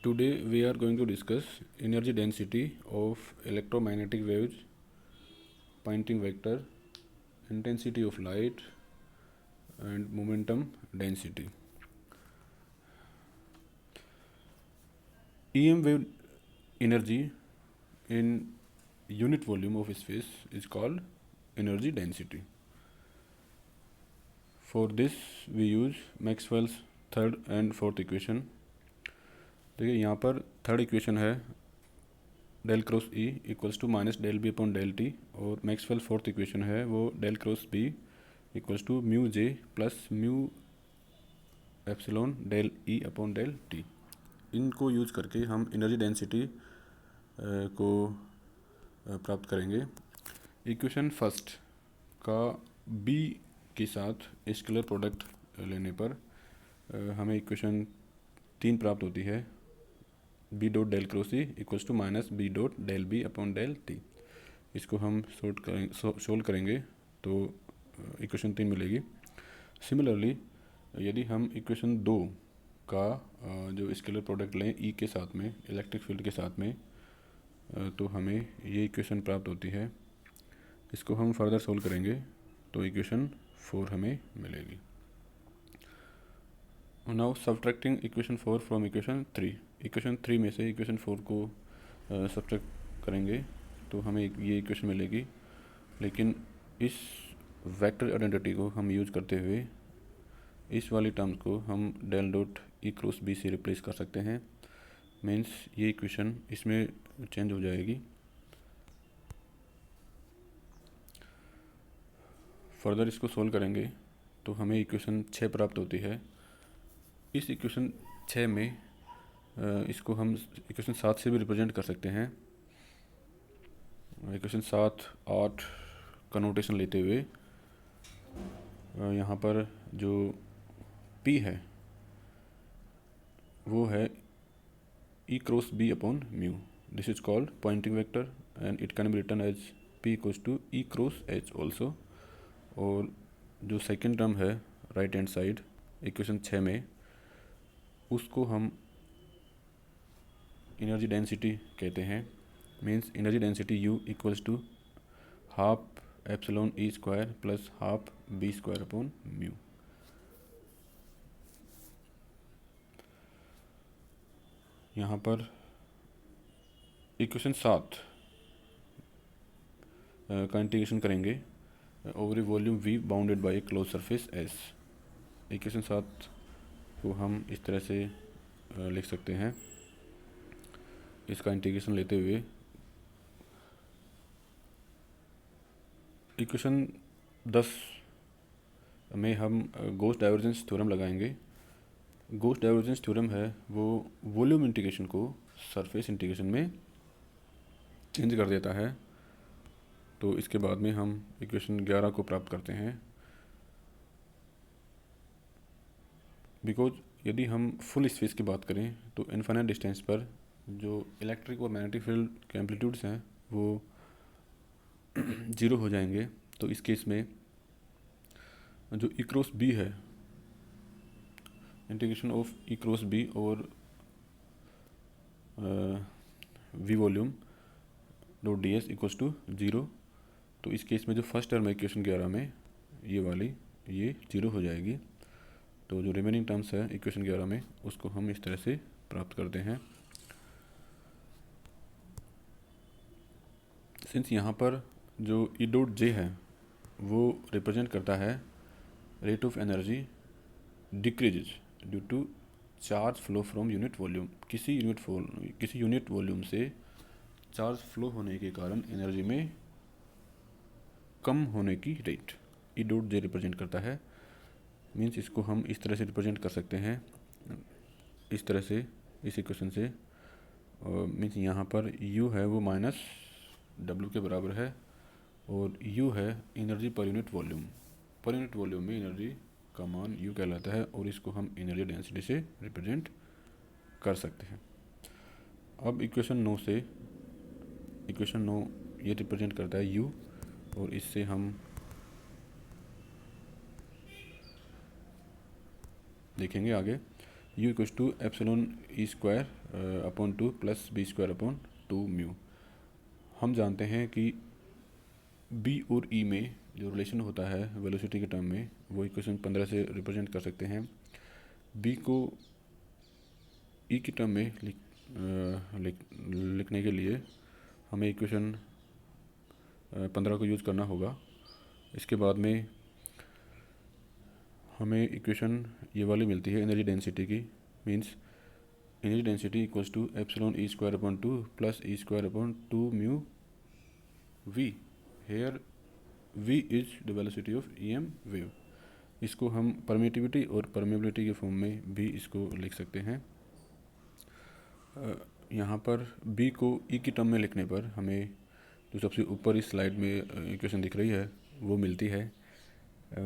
Today we are going to discuss energy density of electromagnetic waves, Poynting vector, intensity of light, and momentum density. EM wave energy in unit volume of space is called energy density. For this we use Maxwell's third and fourth equation. देखिए यहाँ पर third equation है del cross E equals to minus del B upon del T, और Maxwell fourth equation है वो del cross B equals to mu J plus mu epsilon del E upon del T. इनको use करके हम energy density को प्राप्त करेंगे। Equation first का बी के साथ स्केलर प्रोडक्ट लेने पर हमें इक्वेशन 3 प्राप्त होती है, B dot del cross E equals to minus B dot del B upon del T. इसको हम सोल्व करेंगे तो इक्वेशन 3 मिलेगी। सिमिलरली यदि हम इक्वेशन 2 का जो स्केलर प्रोडक्ट लें ई के साथ में, इलेक्ट्रिक फील्ड के साथ में, तो हमें ये इक्वेशन प्राप्त होती है। इसको हम फर्दर सोल्व करेंगे तो इक्वेशन 4 हमें मिलेगी। Now subtracting equation 4 from equation 3। Equation 3 में से इक्वेशन 4 को सब्ट्रैक्ट करेंगे तो हमें ये इक्वेशन मिलेगी, लेकिन इस वेक्टर आइडेंटिटी को हम यूज करते हुए इस वाली टर्म्स को हम del dot E cross B से रिप्लेस कर सकते हैं। मीन्स ये इक्वेशन इसमें चेंज हो जाएगी। फर्दर इसको सोल्व करेंगे तो हमें इक्वेशन 6 प्राप्त होती है। इस इक्वेशन 6 में इसको हम इक्वेशन 7 से भी रिप्रेजेंट कर सकते हैं। इक्वेशन 7, 8 का नोटेशन लेते हुए यहाँ पर जो P है वो है E cross B upon mu. This is called Poynting vector and it can be written as P equals to E cross H also. और जो सेकेंड टर्म है राइट हैंड साइड इक्वेशन 6 में, उसको हम एनर्जी डेंसिटी कहते हैं। Means energy density U equals to half epsilon E square plus half B square upon mu. यहाँ पर इक्वेशन 7 का इंटीग्रेशन करेंगे over a volume V bounded by A close surface S। Equation 7 को हम इस तरह से लिख सकते हैं। इसका इंटीग्रेशन लेते हुए इक्वेशन 10 में हम गॉस डाइवर्जेंस थ्योरम लगाएंगे। गॉस डाइवर्जेंस थ्योरम है वो वॉल्यूम इंटीग्रेशन को सरफेस इंटीग्रेशन में चेंज कर देता है। तो इसके बाद में हम इक्वेशन 11 को प्राप्त करते हैं। बिकॉज यदि हम फुल स्पेस की बात करें तो इनफाइनाइट डिस्टेंस पर जो इलेक्ट्रिक और मैग्नेटिक फील्ड के एम्पलीट्यूड्स हैं वो 0 हो जाएंगे। तो इस केस में जो ई क्रॉस बी है, integration of E cross B और V volume dot D S equals to 0। तो इस केस में जो फर्स्ट टर्म है इक्वेशन 11 में, ये वाली ये 0 हो जाएगी। तो जो रिमेनिंग टर्म्स है इक्वेशन 11 में उसको हम इस तरह से प्राप्त करते हैं। सिंस यहाँ पर जो ई डॉट जे है वो रिप्रेजेंट करता है rate of energy decreases due to charge flow from unit volume. किसी यूनिट वॉल्यूम से चार्ज फ्लो होने के कारण एनर्जी में कम होने की rate E dot J represent करता है। मीन्स इसको हम इस तरह से रिप्रेजेंट कर सकते हैं, इस तरह से, इस इक्वेशन से। मीन्स यहाँ पर U है वो माइनस W के बराबर है, और U है energy per unit volume. Per unit volume में एनर्जी का मान U कहलाता है, और इसको हम एनर्जी डेंसिटी से रिप्रेजेंट कर सकते हैं। अब इक्वेशन 9 से, इक्वेशन 9 ये रिप्रेजेंट करता है U, और इससे हम देखेंगे आगे। U equals to epsilon E square upon 2 plus B square upon 2 mu. हम जानते हैं कि बी और ई में जो रिलेशन होता है वेलोसिटी के टर्म में, वो इक्वेशन 15 से रिप्रेजेंट कर सकते हैं। बी को ई की टर्म में लिखने के लिए हमें इक्वेशन 15 को यूज़ करना होगा। इसके बाद में हमें इक्वेशन ये वाली मिलती है एनर्जी डेंसिटी की, means energy density equals to epsilon E square upon 2 plus E square upon 2 mu V. Here V is the velocity of EM wave. इसको हम परमिटिविटी और परमेबिलिटी के फॉर्म में भी इसको लिख सकते हैं। यहाँ पर बी को ई की टर्म में लिखने पर हमें जो सबसे ऊपर इस स्लाइड में इक्वेशन दिख रही है वो मिलती है।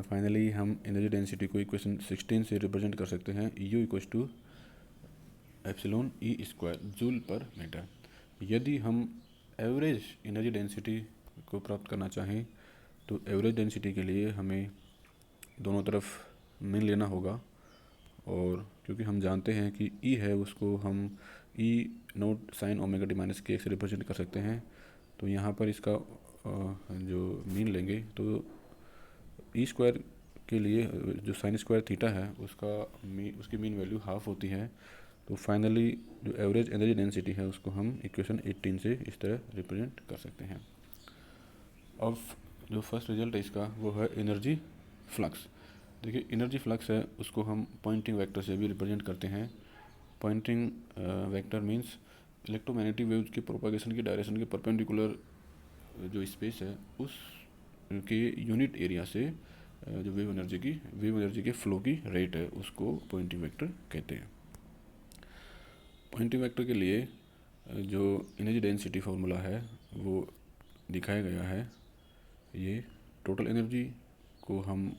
फाइनली हम एनर्जी डेंसिटी को इक्वेशन 16 से रिप्रेजेंट कर सकते हैं, U equals to epsilon E square joule per metre. यदि हम एवरेज एनर्जी डेंसिटी को प्राप्त करना चाहें तो एवरेज डेंसिटी के लिए हमें दोनों तरफ मीन लेना होगा, और क्योंकि हम जानते हैं कि ई है उसको हम E naught sine omega T minus k से रिप्रेजेंट कर सकते हैं। तो यहाँ पर इसका जो मीन लेंगे तो ई स्क्वायर के लिए जो साइन स्क्वायर थीटा है उसकी मीन वैल्यू हाफ होती है। तो फाइनली जो एवरेज एनर्जी डेंसिटी है उसको हम इक्वेशन 18 से इस तरह रिप्रेजेंट कर सकते हैं। अब जो फर्स्ट रिजल्ट है इसका वो है एनर्जी फ्लक्स। देखिए एनर्जी फ्लक्स है उसको हम पॉइंटिंग वेक्टर से भी रिप्रेजेंट करते हैं। Poynting vector means electromagnetic waves के प्रोपागेशन की डायरेक्शन के परपेंडिकुलर जो स्पेस है उस के यूनिट एरिया से जो वेव एनर्जी के फ्लो की रेट है उसको पॉइंटिंग वेक्टर कहते हैं। पॉइंटिंग वेक्टर के लिए जो एनर्जी डेंसिटी फार्मूला है वो दिखाया गया है। ये टोटल एनर्जी को हम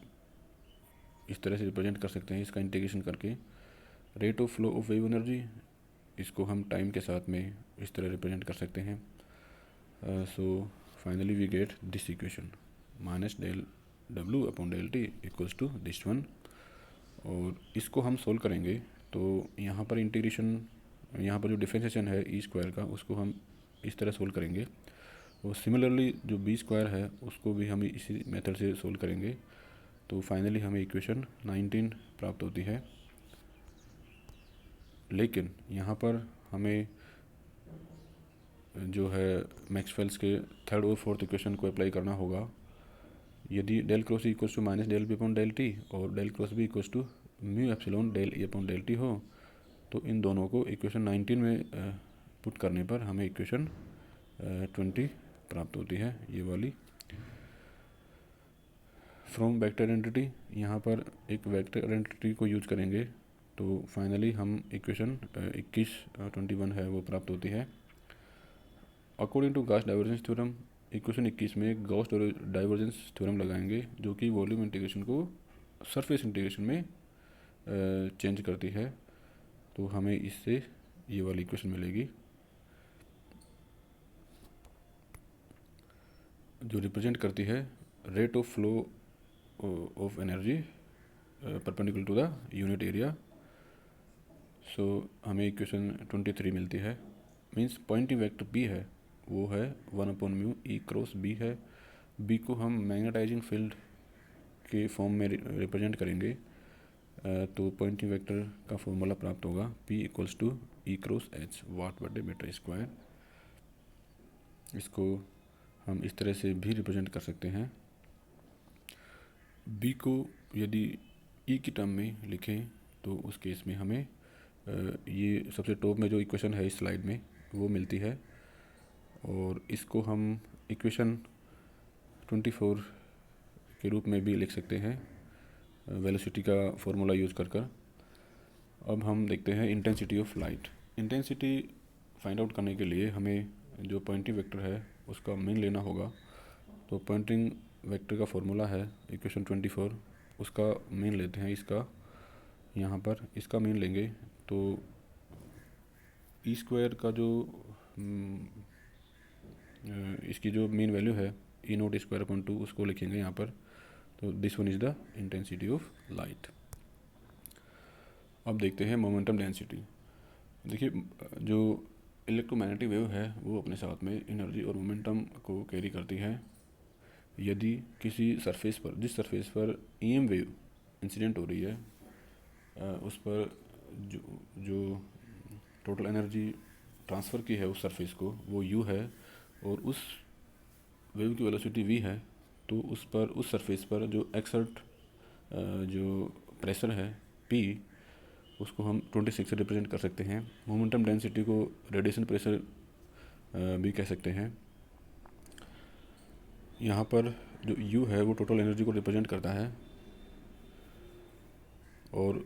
इस तरह से रिप्रेजेंट कर सकते हैं, इसका इंटीग्रेशन करके rate of flow of wave energy, इसको हम टाइम के साथ में इस तरह रिप्रेजेंट कर सकते हैं। So finally we get this equation minus del W upon del T equals to this one. और इसको हम सोल्व करेंगे तो यहाँ पर इंटीग्रेशन, यहाँ पर जो डिफरेंशिएशन है ई स्क्वायर का उसको हम इस तरह सोल्व करेंगे, और सिमिलरली जो बी स्क्वायर है उसको भी हम इसी मेथड से सोल्व करेंगे। तो फाइनली हमें इक्वेशन 19 प्राप्त होती है। लेकिन यहाँ पर हमें जो है मैक्सवेल्स के थर्ड और फोर्थ इक्वेशन को अप्लाई करना होगा। यदि del cross E equals to minus del B upon del T और del cross B equals to mu epsilon del E upon del T हो तो इन दोनों को इक्वेशन 19 में पुट करने पर हमें इक्वेशन 20 प्राप्त होती है, ये वाली। फ्रॉम वेक्टर आइडेंटिटी, यहाँ पर एक वेक्टर आइडेंटिटी को यूज करेंगे तो फाइनली हम इक्वेशन 21 है वो प्राप्त होती है। According to Gauss divergence theorem, equation 21 में गॉस डाइवर्जेंस थ्योरम लगाएंगे जो कि वॉल्यूम इंटीग्रेशन को सरफेस इंटीग्रेशन में चेंज करती है। तो हमें इससे ये वाली इक्वेशन मिलेगी जो रिप्रेजेंट करती है rate of flow of energy perpendicular to the unit area. So हमें इक्वेशन 23 मिलती है। मींस पॉइंटिंग वेक्टर बी है वो है 1/μ ई क्रॉस बी है। बी को हम मैग्नेटाइजिंग फील्ड के फॉर्म में रिप्रेजेंट करेंगे तो पॉइंटिंग वेक्टर का फॉर्मूला प्राप्त होगा P equals to E cross H watt बटे मीटर स्क्वायर। इसको हम इस तरह से भी रिप्रेजेंट कर सकते हैं। बी को यदि ई की टर्म में लिखें तो उस केस में हमें ये सबसे टॉप में जो इक्वेशन है इस स्लाइड में वो मिलती है, और इसको हम इक्वेशन 24 के रूप में भी लिख सकते हैं वेलोसिटी का फॉर्मूला यूज़ कर कर। अब हम देखते हैं intensity of light. Intensity find out करने के लिए हमें जो पॉइंटिंग वेक्टर है उसका मीन लेना होगा। तो पॉइंटिंग वेक्टर का फॉर्मूला है इक्वेशन 24, उसका मीन लेते हैं। इसका यहाँ पर इसका मीन लेंगे तो ई स्क्वायर का जो इसकी जो मीन वैल्यू है ई नोट स्क्वायर अपॉन 2 उसको लिखेंगे यहाँ पर। तो this one is the intensity of light. अब देखते हैं मोमेंटम डेंसिटी। देखिए, जो इलेक्ट्रोमैग्नेटिक वेव है वो अपने साथ में एनर्जी और मोमेंटम को कैरी करती है। यदि किसी सरफेस पर, जिस सरफेस पर ईएम वेव इंसिडेंट हो रही है, उस पर जो जो टोटल एनर्जी ट्रांसफ़र की है उस सरफेस को, वो यू है, और उस वेव की वेलोसिटी वी है, तो उस पर, उस सरफेस पर जो एक्सर्ट जो प्रेशर है पी, उसको हम 26 से रिप्रेजेंट कर सकते हैं। मोमेंटम डेंसिटी को रेडिएशन प्रेशर भी कह सकते हैं। यहाँ पर जो U है वो टोटल एनर्जी को रिप्रेजेंट करता है, और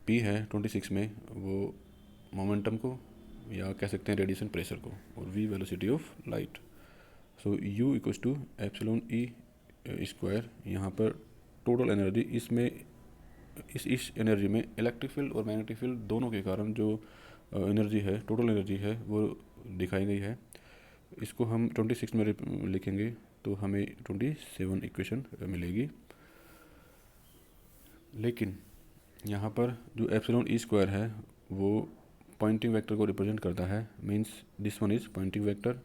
P है 26 में वो मोमेंटम को, या कह सकते हैं रेडिएशन प्रेशर को, और V velocity of light. So U equals to epsilon E square. यहाँ पर टोटल एनर्जी, इसमें इस एनर्जी में इलेक्ट्रिक फील्ड और मैग्नेटिक फील्ड दोनों के कारण जो एनर्जी है, टोटल एनर्जी है, वो दिखाई गई है। इसको हम 26 में लिखेंगे तो हमें 27 इक्वेशन मिलेगी। लेकिन यहाँ पर जो एप्सिलॉन ई स्क्वायर है वो पॉइंटिंग वेक्टर को रिप्रेजेंट करता है, means this one is Poynting vector,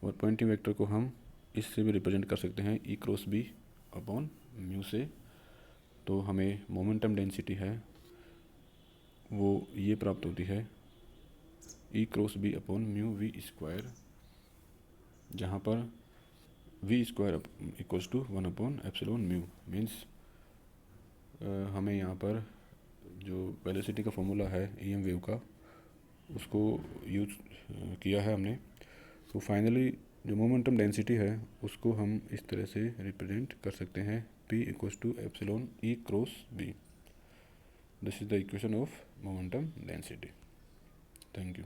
और पॉइंटिंग वेक्टर को हम इससे भी रिप्रेजेंट कर सकते हैं ई क्रॉस बी अपॉन म्यू से। तो हमें मोमेंटम डेंसिटी है वो ये प्राप्त होती है E cross B upon mu V square, जहाँ पर V square equals to 1 upon epsilon mu. Means हमें यहाँ पर जो वेलोसिटी का फॉर्मूला है ईएम वेव का, उसको यूज किया है हमने। तो फाइनली जो मोमेंटम डेंसिटी है उसको हम इस तरह से रिप्रेजेंट कर सकते हैं, P equals to epsilon E cross B. This is the equation of momentum density. Thank you.